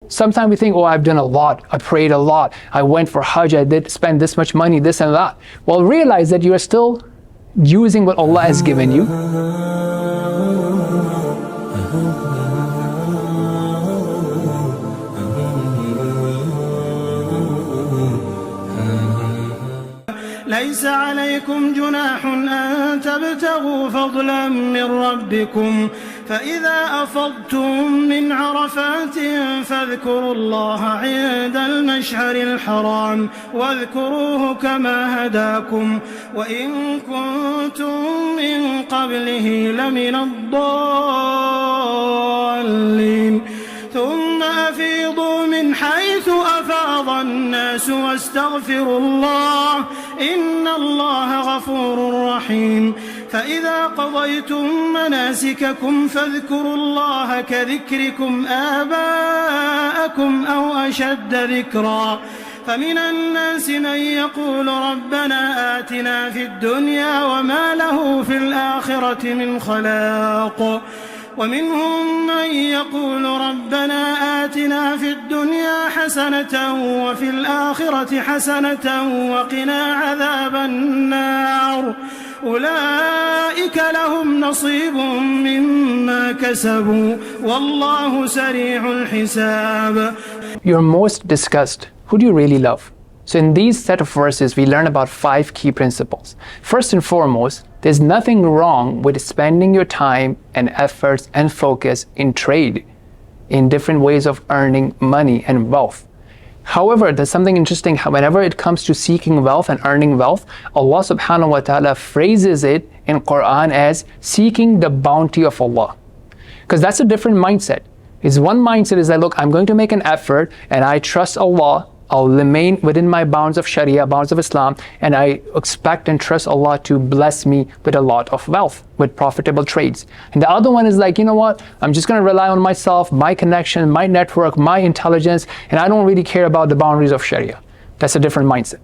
Sometimes we think, oh, I've done a lot, I prayed a lot, I went for Hajj, I did spend this much money, this and that. Well, realize that you are still using what Allah has given you. ليس عليكم جناح أن تبتغوا فضلا من ربكم فإذا أفضتم من عرفات فاذكروا الله عند المشعر الحرام واذكروه كما هداكم وإن كنتم من قبله لمن الضالين ثم أفيضوا من حيث أفاض الناس واستغفروا الله إن الله غفور رحيم فإذا قضيتم مناسككم فاذكروا الله كذكركم آباءكم أو أشد ذكرا فمن الناس من يقول ربنا آتنا في الدنيا وما له في الآخرة من خلاق ومنهم من يقول ربنا آتنا في الدنيا حسنة وفي الآخرة حسنة وقنا عذاب النار أولئك لهم نصيب مما كسبوا والله سريع الحساب. You're most discussed. Who do you really love? So in these set of verses, we learn about 5 key principles. First and foremost, there's nothing wrong with spending your time and efforts and focus in trade, in different ways of earning money and wealth. However, there's something interesting. Whenever it comes to seeking wealth and earning wealth, Allah subhanahu wa ta'ala phrases it in Quran as seeking the bounty of Allah. Because that's a different mindset. One mindset is that, look, I'm going to make an effort and I trust Allah, I'll remain within my bounds of Sharia, bounds of Islam, and I expect and trust Allah to bless me with a lot of wealth, with profitable trades. And the other one is like, you know what, I'm just going to rely on myself, my connection, my network, my intelligence, and I don't really care about the boundaries of Sharia. That's a different mindset.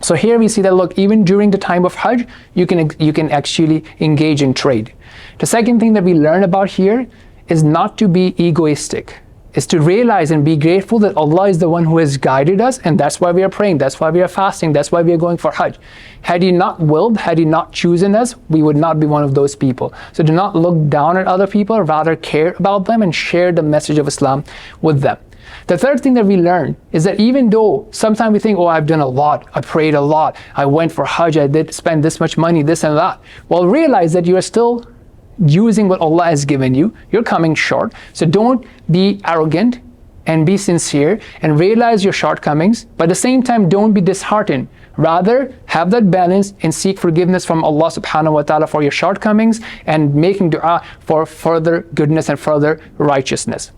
So here we see that, look, even during the time of Hajj, you can actually engage in trade. The second thing that we learn about here is not to be egoistic. Is to realize and be grateful that Allah is the one who has guided us, and that's why we are praying, that's why we are fasting, that's why we are going for Hajj. Had He not willed, had He not chosen us, we would not be one of those people. So do not look down at other people, rather care about them and share the message of Islam with them. The third thing that we learn is that even though sometimes we think, oh, I've done a lot, I prayed a lot, I went for Hajj, I did spend this much money, this and that. Well, realize that you are still using what Allah has given you. You're coming short. So don't be arrogant and be sincere and realize your shortcomings. But at the same time, don't be disheartened. Rather, have that balance and seek forgiveness from Allah subhanahu wa ta'ala for your shortcomings and making dua for further goodness and further righteousness.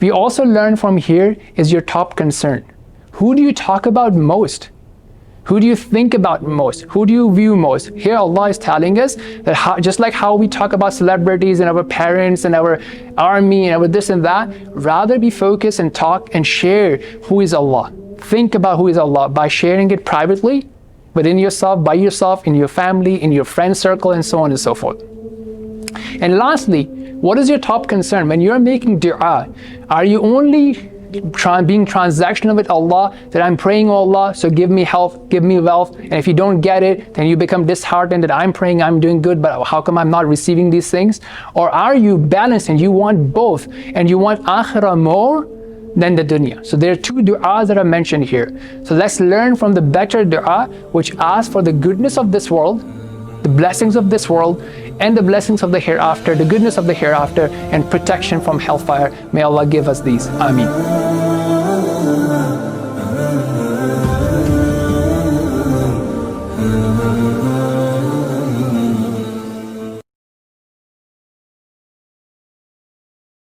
We also learn from here is your top concern. Who do you talk about most? Who do you think about most? Who do you view most? Here Allah is telling us that just like how we talk about celebrities and our parents and our army and our this and that, rather be focused and talk and share who is Allah. Think about who is Allah by sharing it privately, within yourself, by yourself, in your family, in your friend circle, and so on and so forth. And lastly, what is your top concern? When you're making dua, are you only being transactional with Allah, that I'm praying, oh Allah, so give me health, give me wealth, and if you don't get it, then you become disheartened that I'm praying, I'm doing good, but how come I'm not receiving these things? Or are you balanced and you want both, and you want akhirah more than the dunya? So there are 2 du'as that are mentioned here. So let's learn from the better du'a, which asks for the goodness of this world, the blessings of this world, and the blessings of the hereafter, the goodness of the hereafter, and protection from hellfire. May Allah give us these. Ameen.